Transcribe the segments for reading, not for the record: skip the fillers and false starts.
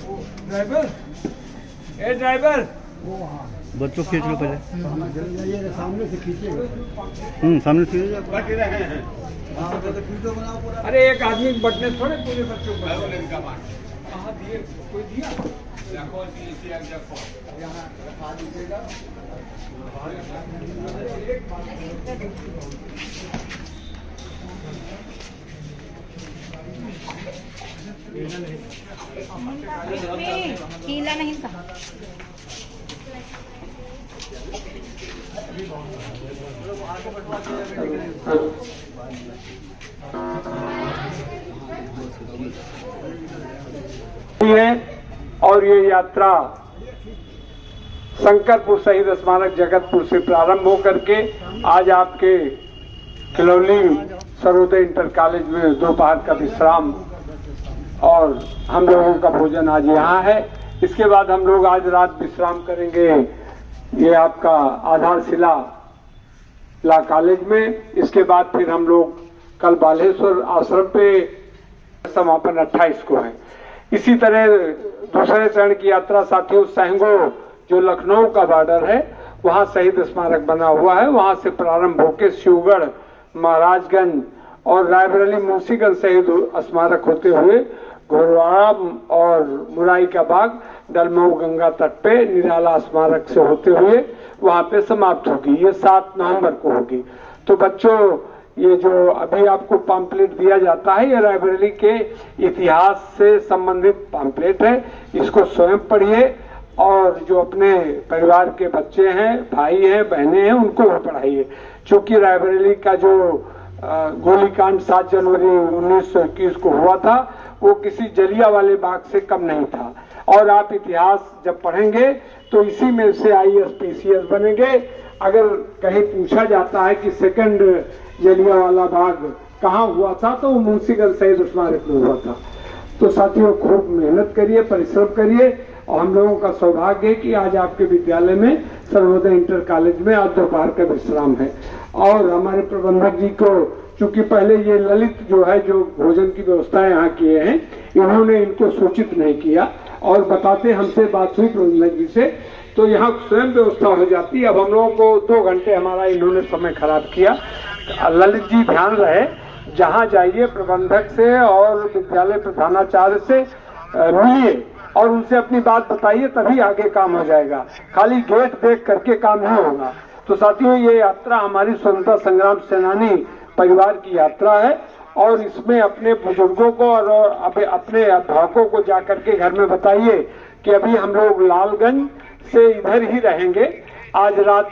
Driver, ए driver, बच्चों खींच लो पहले। सामने से खींचे। सामने से खींचो। अरे एक आदमी बटने थोड़े पूरे बच्चों को दिए, कोई दिया हीला नहीं था। और ये यात्रा शंकरपुर शहीद स्मारक जगतपुर से प्रारंभ होकर के आज आपके खिलौली सर्वोदय इंटर कॉलेज में दोपहर का विश्राम और हम लोगों का भोजन आज यहाँ है। इसके बाद हम लोग आज रात विश्राम करेंगे ये आपका आधारशिला ला कॉलेज में। इसके बाद फिर हम लोग कल बालेश्वर आश्रम पे समापन 28 को है। इसी तरह दूसरे चरण की यात्रा साथियों सहंगो जो लखनऊ का बॉर्डर है वहां शहीद स्मारक बना हुआ है, वहां से प्रारंभ होकर शिवगढ़, महाराजगंज और रायबरेली मुंशीगंज शहीद स्मारक होते हुए घोरवाड़ा और मुराई का बाग, डलमऊ गंगा तट पे निराला स्मारक से होते हुए वहां पे समाप्त होगी। ये 7 नवंबर को होगी। तो बच्चों ये जो अभी आपको पम्पलेट दिया जाता है ये रायबरेली के इतिहास से संबंधित पम्पलेट है। इसको स्वयं पढ़िए और जो अपने परिवार के बच्चे हैं, भाई हैं, बहनें हैं उनको भी पढ़ाइए। चूंकि रायबरेली का जो गोलीकांड 7 जनवरी 1921 को हुआ था वो किसी जलियांवाले बाग से कम नहीं था। और आप इतिहास जब पढ़ेंगे तो इसी में से IAS PCS बनेंगे। अगर कहीं पूछा जाता है कि सेकंड जलियांवाला बाग कहाँ हुआ था तो वो मुंशीगंज शहीद स्मारक में हुआ था। तो साथियों खूब मेहनत करिए, परिश्रम करिए और हम लोगों का सौभाग्य है कि आज आपके विद्यालय में सर्वोदय इंटर कॉलेज में आज दोपहर का विश्राम है। और हमारे प्रबंधक जी को चूंकि पहले ये ललित जो है जो भोजन की व्यवस्था यहाँ किए हैं इन्होंने इनको सूचित नहीं किया और बताते हमसे बात हुई प्रबंधक जी से तो यहाँ स्वयं व्यवस्था हो जाती। अब हम लोगों को 2 घंटे हमारा इन्होंने समय खराब किया। ललित जी ध्यान रहे, जहाँ जाइए प्रबंधक से और विद्यालय प्रधानाचार्य से मिलिए और उनसे अपनी बात बताइए, तभी आगे काम हो जाएगा। खाली गेट देख करके काम नहीं होगा। तो साथियों ये यात्रा हमारी स्वतंत्रता संग्राम सेनानी परिवार की यात्रा है और इसमें अपने बुजुर्गों को और अपने अभिभावकों को जाकर के घर में बताइए कि अभी हम लोग लालगंज से इधर ही रहेंगे, आज रात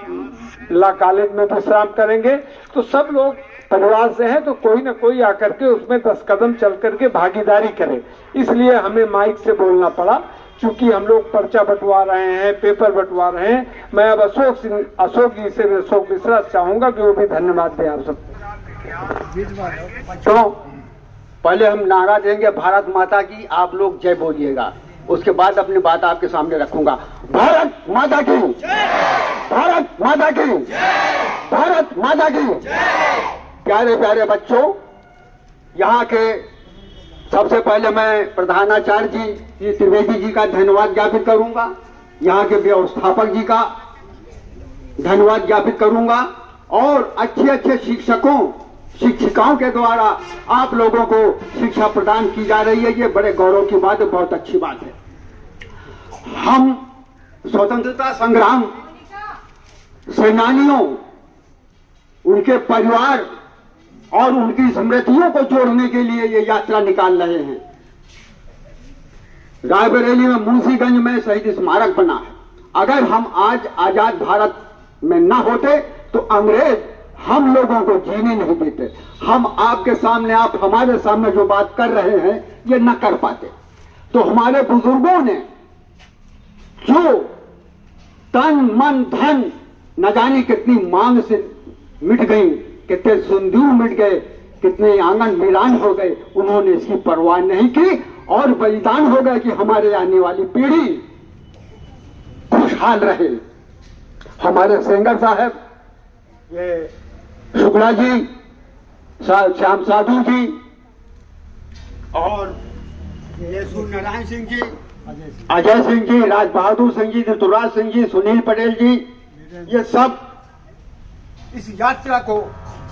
ला कॉलेज में विश्राम करेंगे। तो सब लोग परिवार से हैं तो कोई ना कोई आकर के उसमें 10 कदम चल करके भागीदारी करे। इसलिए हमें माइक से बोलना पड़ा क्योंकि हम लोग पर्चा बंटवा रहे हैं, पेपर बंटवा रहे हैं। मैं अब अशोक जी से अशोक मिश्रा चाहूंगा कि वो भी धन्यवाद दें आप सब। तो पहले हम नारा देंगे भारत माता की, आप लोग जय बोलिएगा। उसके बाद अपनी बात आपके सामने रखूंगा। भारत माता की, भारत माता की, भारत माता की। प्यारे प्यारे बच्चों, यहाँ के सबसे पहले मैं प्रधानाचार्य जी श्री त्रिवेदी जी का धन्यवाद ज्ञापित करूंगा, यहाँ के व्यवस्थापक जी का धन्यवाद ज्ञापित करूंगा और अच्छे अच्छे शिक्षकों शिक्षिकाओं के द्वारा आप लोगों को शिक्षा प्रदान की जा रही है। ये बड़े गौरव की बात है, बहुत अच्छी बात है। हम स्वतंत्रता संग्राम सेनानियों, उनके परिवार और उनकी स्मृतियों को जोड़ने के लिए ये यात्रा निकाल रहे हैं। रायबरेली में मुंशीगंज में शहीद स्मारक बना है। अगर हम आज आजाद भारत में न होते तो अंग्रेज हम लोगों को जीने नहीं देते। हम आपके सामने, आप हमारे सामने जो बात कर रहे हैं ये न कर पाते। तो हमारे बुजुर्गों ने जो तन मन धन न जाने कितनी मांग से मिट गई, कितने सिंदूर मिट गए, कितने आंगन मिलान हो गए, उन्होंने इसकी परवाह नहीं की और बलिदान हो गया कि हमारे आने वाली पीढ़ी खुशहाल रहे। हमारे सेंगर साहब, ये शुक्ला जी, श्याम साधु जी और ये सूर्य नारायण सिंह जी, अजय सिंह जी, राज बहादुर सिंह जी, ऋतुराज सिंह जी, सुनील पटेल जी, ये सब इस यात्रा को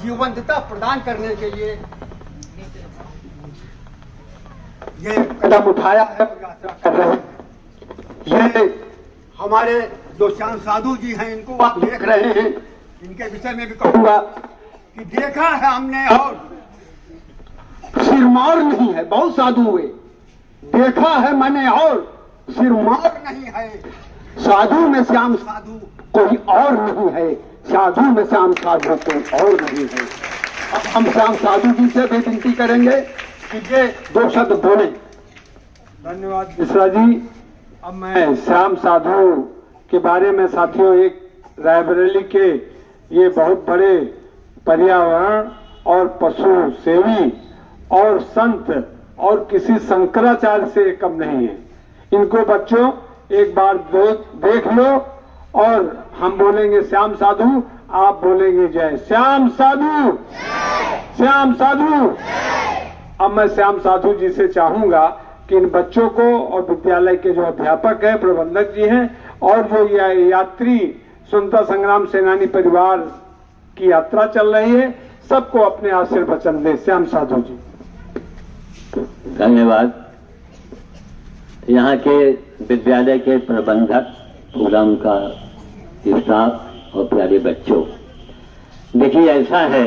जीवंतता प्रदान करने के लिए ये कदम उठाया है और यात्रा कर रहे हैं। ये हमारे जो श्याम साधु जी हैं, इनको आप देख रहे हैं, इनके विषय में भी कहूंगा कि देखा है हमने और सिरमौर नहीं है, बहुत साधु हुए, देखा है मैंने और सिरमौर नहीं है, साधु में श्याम साधु कोई और नहीं है, साधु में श्याम साधु कोई और नहीं है। अब हम श्याम साधु जी से भी विनती करेंगे कि ये 2 शब्द बोले। धन्यवाद मिश्रा जी। अब मैं श्याम साधु के बारे में साथियों, एक रायबरेली के ये बहुत बड़े पर्यावरण और पशु सेवी और संत और किसी शंकराचार्य से कम नहीं है। इनको बच्चों एक बार देख लो और हम बोलेंगे श्याम साधु, आप बोलेंगे जय श्याम साधु, श्याम साधु। अब मैं श्याम साधु जी से चाहूंगा कि इन बच्चों को और विद्यालय के जो अध्यापक हैं, प्रबंधक जी हैं और जो यात्री स्वतंत्रता संग्राम सेनानी परिवार की यात्रा चल रही है, सबको अपने आशीर्वचन दें। श्याम साधु जी। धन्यवाद। यहाँ के विद्यालय के प्रबंधक, पूरा उनका स्टाफ और प्यारे बच्चों, देखिए ऐसा है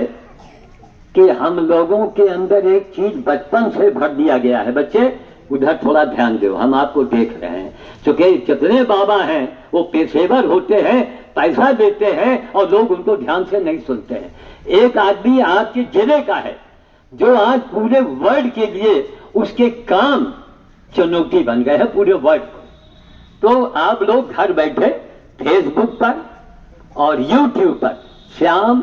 कि हम लोगों के अंदर एक चीज बचपन से भर दिया गया है। बच्चे उधर थोड़ा ध्यान दो, हम आपको देख रहे हैं। क्योंकि जितने बाबा हैं वो पेशेवर होते हैं, पैसा देते हैं और लोग उनको ध्यान से नहीं सुनते हैं। एक आदमी आज के जिले का है जो आज पूरे वर्ल्ड के लिए उसके काम चुनौती बन गए हैं, पूरे वर्ल्ड को। तो आप लोग घर बैठे फेसबुक पर और यूट्यूब पर श्याम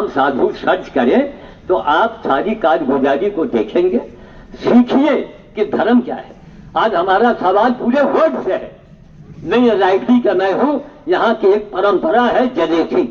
साधु सर्च करें तो आप सारी कारगुजारी को देखेंगे। सीखिए कि धर्म क्या है। आज हमारा सवाल पूरे वर्ल्ड से है। नहीं रायबरेली का मैं हूं, यहाँ की एक परंपरा है जलेबी।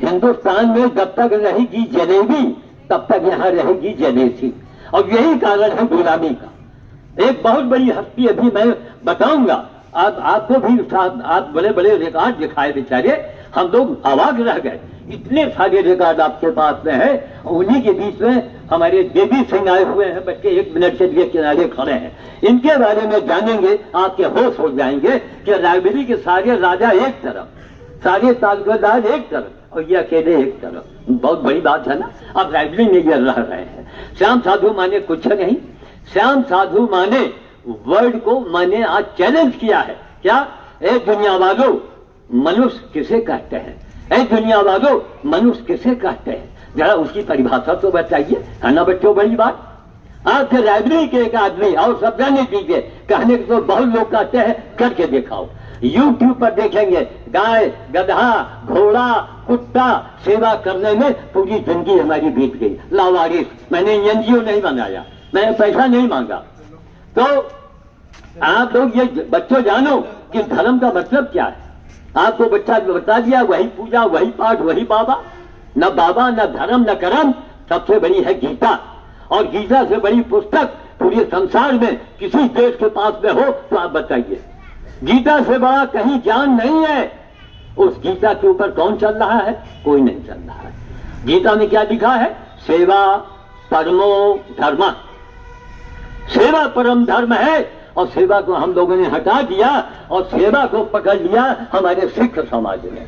हिंदुस्तान में जब तक रहेगी जलेबी तब तक यहाँ रहेगी जलेबी, और यही कारण है गुलामी का। एक बहुत बड़ी हस्ती अभी मैं बताऊंगा, आपको भी आप बड़े बड़े रिकॉर्ड दिखाए बेचारे, हम लोग अवाक रह गए। इतने सारे रिकॉर्ड आपके पास में है। उन्हीं के बीच में हमारे देवी सिंह आए हुए हैं, बच्चे 1 मिनट के लिए किनारे खड़े हैं। इनके बारे में जानेंगे, आपके होश हो जाएंगे कि रायबरेली के सारे राजा एक तरफ, सारे तालुकादार एक तरफ और ये अकेले एक तरफ। बहुत बड़ी बात है ना। अब रायबरेली में ये रह रहे हैं। श्याम साधु माने कुछ नहीं, श्याम साधु माने वर्ल्ड को मैंने आज चैलेंज किया है। क्या? ए दुनिया वालों, मनुष्य किसे कहते हैं? ए दुनिया वालों, मनुष्य किसे कहते हैं? जरा उसकी परिभाषा तो बताइए, है ना बच्चों? बड़ी बात। आपके रायबरेली के एक आदमी और सब जाने दीजिए, कहने को तो बहुत लोग कहते हैं, करके दिखाओ। यूट्यूब पर देखेंगे, गाय, गधा, घोड़ा, कुत्ता सेवा करने में पूरी जिंदगी हमारी बीत गई। लावारिस। मैंने एनजीओ नहीं बनाया, मैंने पैसा नहीं मांगा। तो आप लोग ये बच्चों जानो कि धर्म का मतलब क्या है। आपको बच्चा बता दिया, वही पूजा, वही पाठ, वही बाबा। न बाबा, न धर्म, न कर्म। सबसे बड़ी है गीता, और गीता से बड़ी पुस्तक पूरे संसार में किसी देश के पास में हो तो आप बताइए। गीता से बड़ा कहीं ज्ञान नहीं है। उस गीता के ऊपर कौन चल रहा है? कोई नहीं चल रहा है। गीता में क्या लिखा है? सेवा परमो धर्म। सेवा परम धर्म है, और सेवा को हम लोगों ने हटा दिया और सेवा को पकड़ लिया हमारे सिख समाज ने।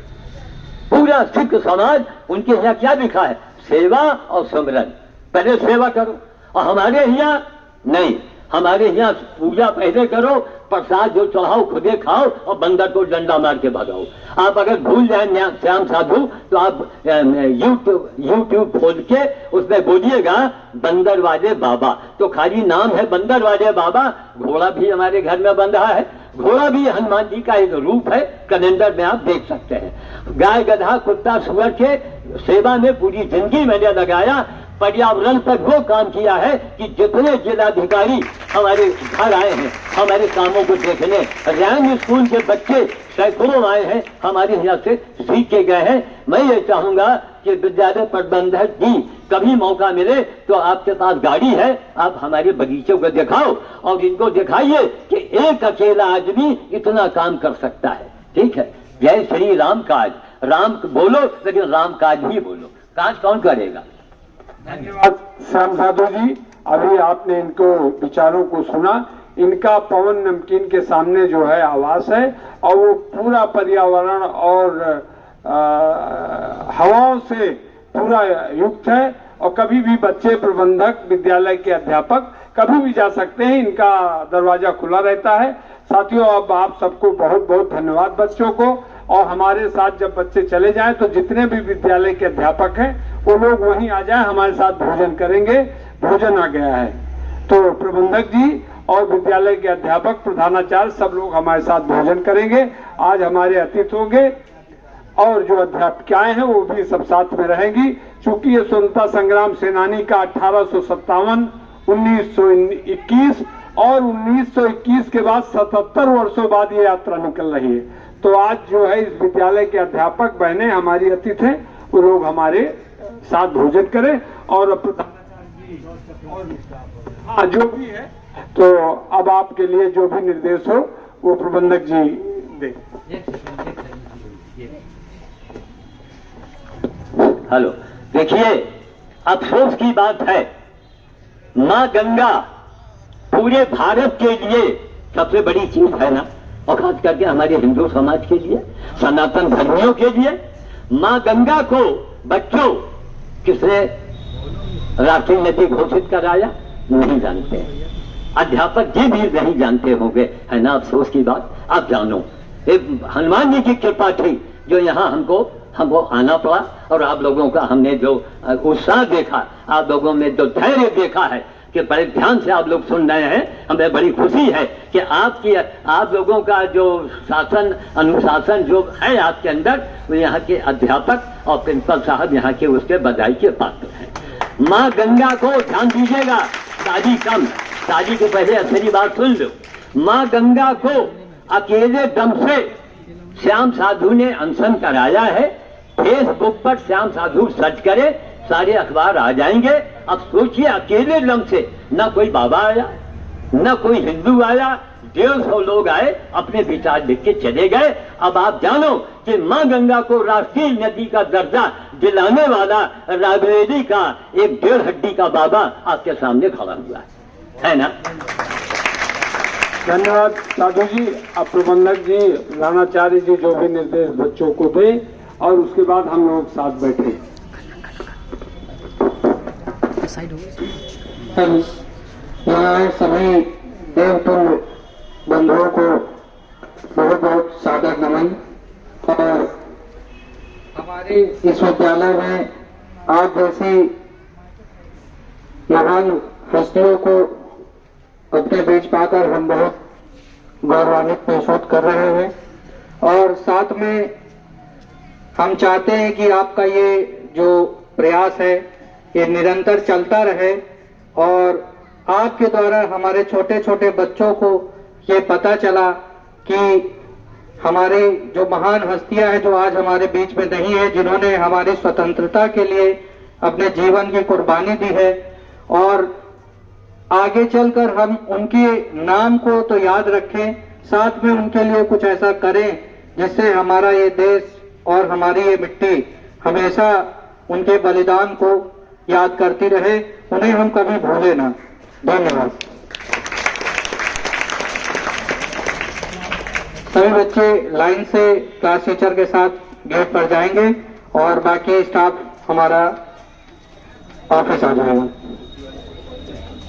पूरा सिख समाज, उनके यहाँ क्या लिखा है? सेवा और सिमरन। पहले सेवा करो। और हमारे यहाँ नहीं, हमारे यहाँ पूजा पहले करो, प्रसाद जो चढ़ाओ खुदे खाओ और बंदर को डंडा मार के भगाओ। आप अगर भूल जाए श्याम साधु तो आप यूट्यूब खोल के उसमें बोलिएगा बंदर वाले बाबा, तो खाली नाम है बंदर वाले बाबा। घोड़ा भी हमारे घर में बंधा है, घोड़ा भी हनुमान जी का एक रूप है, कैलेंडर में आप देख सकते हैं। गाय, गधा, कुत्ता, सुअर के सेवा में पूरी जिंदगी मैंने लगाया। पर्यावरण पर वो काम किया है कि जितने जिलाधिकारी हमारे घर आए हैं हमारे कामों को देखने, रैंक स्कूल के बच्चे सैकड़ों आए हैं हमारे यहाँ से सीख के गए हैं। मैं ये चाहूंगा कि विद्यालय प्रबंधक जी कभी मौका मिले तो आपके पास गाड़ी है, आप हमारे बगीचों को दिखाओ और इनको दिखाइए कि एक अकेला आदमी इतना काम कर सकता है। ठीक है, जय श्री राम काज, राम बोलो लेकिन राम काज ही बोलो, काज कौन करेगा। धन्यवाद श्याम साधु जी, अभी आपने इनको विचारों को सुना। इनका पवन नमकीन के सामने जो है आवास है और वो पूरा पर्यावरण और हवाओं से पूरा युक्त है और कभी भी बच्चे, प्रबंधक, विद्यालय के अध्यापक कभी भी जा सकते हैं, इनका दरवाजा खुला रहता है। साथियों, अब आप सबको बहुत बहुत धन्यवाद बच्चों को, और हमारे साथ जब बच्चे चले जाएं तो जितने भी विद्यालय के अध्यापक हैं वो लोग वहीं आ जाएं, हमारे साथ भोजन करेंगे। भोजन आ गया है तो प्रबंधक जी और विद्यालय के अध्यापक, प्रधानाचार्य सब लोग हमारे साथ भोजन करेंगे। आज हमारे अतिथि होंगे और जो अध्यापिकाएं हैं वो भी सब साथ में रहेंगी। चूंकि ये स्वतंत्रता संग्राम सेनानी का 1857, 1921 और 1921 के बाद 77 वर्षों बाद ये यात्रा निकल रही है। तो आज जो है इस विद्यालय के अध्यापक बहनें हमारी अतिथि हैं, वो लोग हमारे साथ भोजन करें और हाँ जो भी है। तो अब आपके लिए जो भी निर्देश हो वो प्रबंधक जी दे। हेलो, देखिए अफसोस की बात है, मां गंगा पूरे भारत के लिए सबसे बड़ी चीज है ना, और खास करके हमारे हिंदू समाज के लिए, सनातन धर्मियों के लिए। मां गंगा को बच्चों किसने राष्ट्रीय नदी घोषित कराया नहीं जानते, अध्यापक जी भी नहीं जानते होंगे, है ना अफसोस की बात। आप जानो हनुमान जी की कृपा थी जो यहाँ हमको आना पड़ा, और आप लोगों का हमने जो उत्साह देखा, आप लोगों में जो धैर्य देखा है कि बड़े ध्यान से आप लोग सुन रहे हैं, हमें बड़ी खुशी है कि आप लोगों का जो शासन अनुशासन जो है आपके अंदर, वो यहाँ के अध्यापक और प्रिंसिपल साहब यहाँ के उसके बधाई के पात्र हैं। माँ गंगा को ध्यान दीजिएगा, शादी कम, शादी के पहले असली बात सुन लो। माँ गंगा को अकेले दम से श्याम साधु ने अनशन कराया है। फेसबुक पर श्याम साधु सर्च करे, सारे अखबार आ जाएंगे। अब सोचिए अकेले दम से न कोई बाबा आया, न कोई हिंदू आया, 150 लोग आए, अपने विचार लिख के चले गए। अब आप जानो कि मां गंगा को राष्ट्रीय नदी का दर्जा दिलाने वाला रायबरेली का एक 1.5 हड्डी का बाबा आपके सामने खड़ा हुआ है ना। धन्यवाद साधु जी। अब प्रबंधक जी, प्रधानाचार्य जी जो भी निर्देश बच्चों को दे और उसके बाद हम लोग साथ बैठे। हम यहाँ सभी देवतुल्य बंधुओं को बहुत बहुत सादर नमन। और हमारे इस विद्यालय में आप जैसी महान हस्तियों को अपने बीच पाकर हम बहुत गौरवान्वित महसूस कर रहे हैं। और साथ में हम चाहते हैं कि आपका ये जो प्रयास है ये निरंतर चलता रहे, और आपके द्वारा हमारे छोटे छोटे बच्चों को ये पता चला कि हमारे जो महान हस्तियां हैं जो आज हमारे बीच में नहीं है, जिन्होंने हमारी स्वतंत्रता के लिए अपने जीवन की कुर्बानी दी है, और आगे चलकर हम उनके नाम को तो याद रखें, साथ में उनके लिए कुछ ऐसा करें जिससे हमारा ये देश और हमारी ये मिट्टी हमेशा उनके बलिदान को याद करती रहे, उन्हें हम कभी भूले ना। धन्यवाद। सभी बच्चे लाइन से क्लास टीचर के साथ गेट पर जाएंगे और बाकी स्टाफ हमारा ऑफिस आ जाएगा।